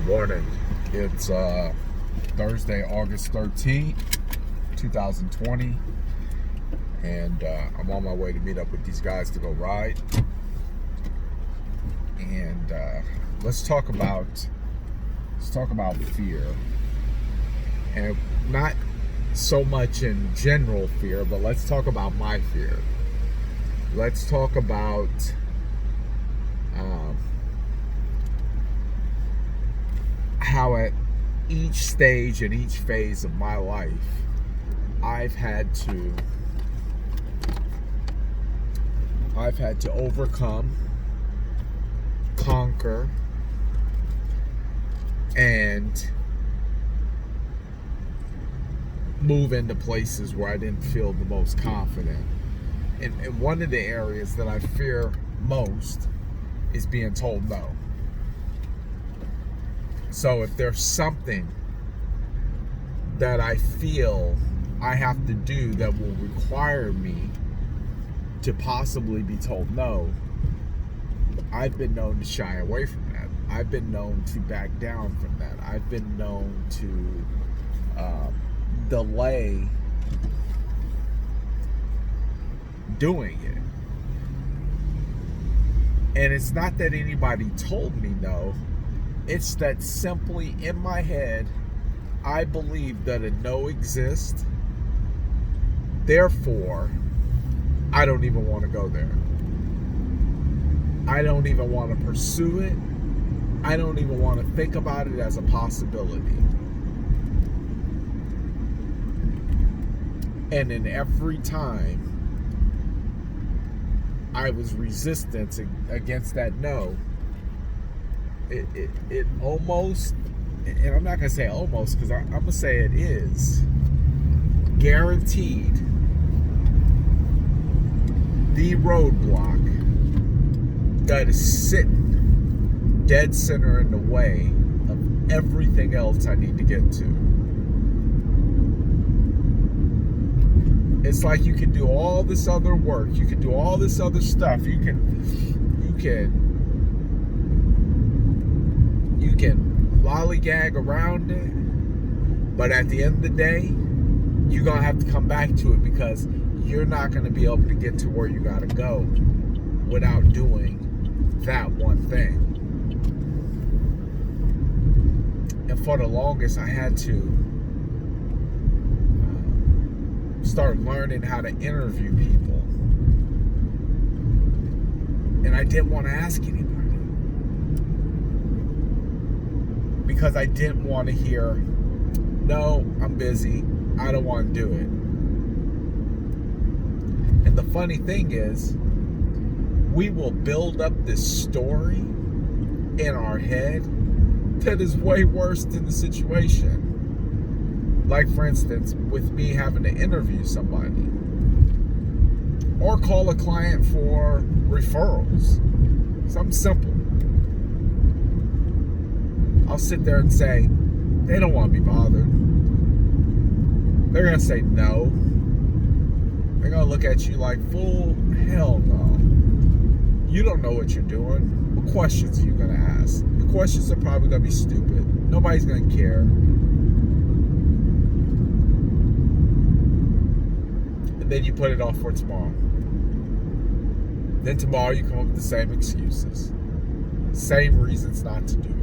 Morning. It's Thursday, August 13th, 2020, and I'm on my way to meet up with these guys to go ride. And let's talk about fear, and not so much in general fear, but let's talk about my fear. Let's talk about how at each stage and each phase of my life I've had to overcome, conquer, and move into places where I didn't feel the most confident. And one of the areas that I fear most is being told no. So if there's something that I feel I have to do that will require me to possibly be told no, I've been known to shy away from that. I've been known to back down from that. I've been known to delay doing it. And it's not that anybody told me no. It's that simply in my head, I believe that a no exists. Therefore, I don't even want to go there. I don't even want to pursue it. I don't even want to think about it as a possibility. And in every time I was resistant against that no, it almost, and I'm not going to say almost, because I'm going to say it is guaranteed the roadblock that is sitting dead center in the way of everything else I need to get to. It's like you can do all this other work, you can do all this other stuff, you can lollygag around it, but at the end of the day, you're gonna have to come back to it, because you're not gonna be able to get to where you gotta go without doing that one thing. And for the longest, I had to start learning how to interview people, and I didn't want to ask anybody, because I didn't want to hear, no, I'm busy, I don't want to do it. And the funny thing is, we will build up this story in our head that is way worse than the situation. Like, for instance, with me having to interview somebody or call a client for referrals. Something simple. I'll sit there and say, they don't want to be bothered. They're going to say no. They're going to look at you like, fool, hell no. You don't know what you're doing. What questions are you going to ask? The questions are probably going to be stupid. Nobody's going to care. And then you put it off for tomorrow. Then tomorrow you come up with the same excuses. Same reasons not to do it.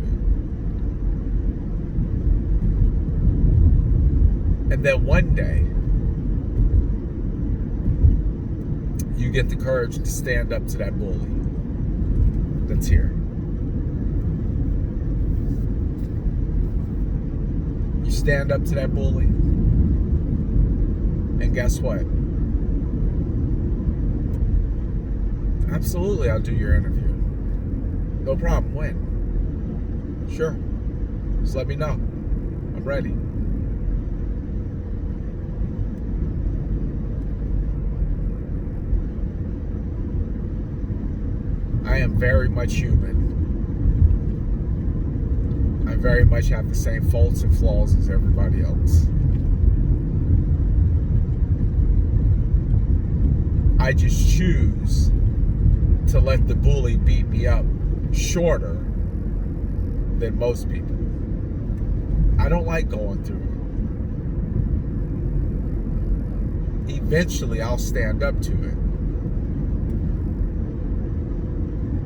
And then one day, you get the courage to stand up to that bully that's here. You stand up to that bully, and guess what? Absolutely, I'll do your interview. No problem. When? Sure. Just let me know. I'm ready. I am very much human. I very much have the same faults and flaws as everybody else. I just choose to let the bully beat me up shorter than most people. I don't like going through it. Eventually, I'll stand up to it.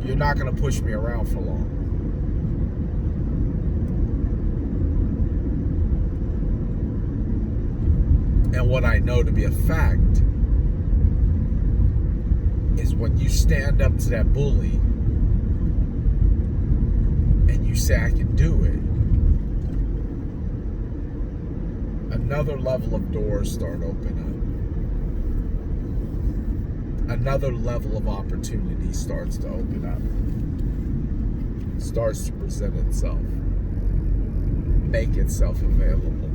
You're not going to push me around for long. And what I know to be a fact is when you stand up to that bully and you say, I can do it, another level of doors start opening up. Another level of opportunity starts to open up. Starts to present itself. Make itself available.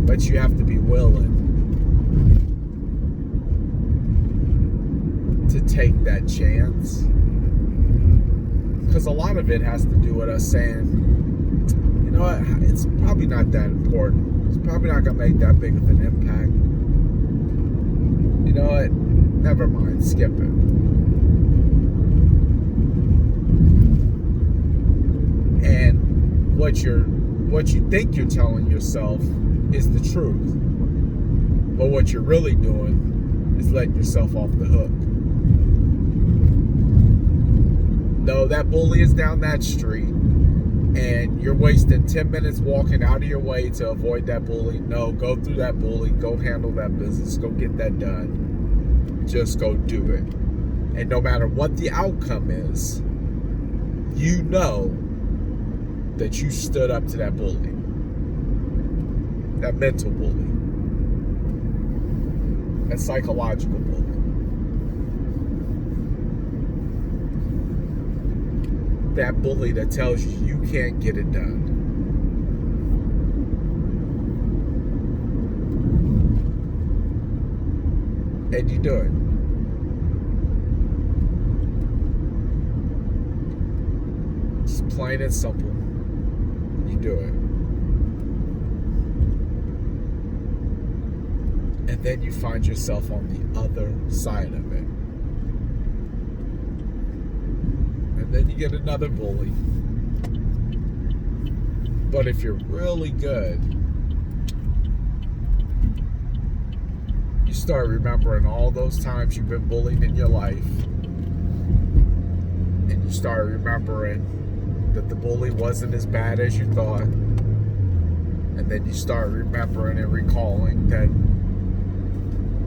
But you have to be willing to take that chance. Because a lot of it has to do with us saying, you know what, it's probably not that important. It's probably not going to make that big of an impact. You know what, never mind, skip it. And what you think you're telling yourself is the truth. But what you're really doing is letting yourself off the hook. No, that bully is down that street and you're wasting 10 minutes walking out of your way to avoid that bully. No, go through that bully. Go handle that business. Go get that done. Just go do it. And no matter what the outcome is, you know that you stood up to that bully. That mental bully. That psychological bully. That bully that tells you you can't get it done. And you do it. It's plain and simple. You do it. And then you find yourself on the other side of it. And then you get another bully. But if you're really good, you start remembering all those times you've been bullied in your life. And you start remembering that the bully wasn't as bad as you thought. And then you start remembering and recalling that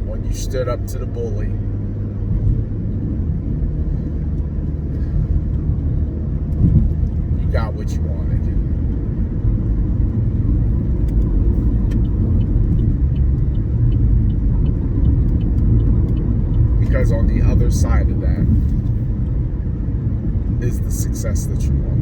when you stood up to the bully, you got what you wanted. Because on the other side of that is the success that you want.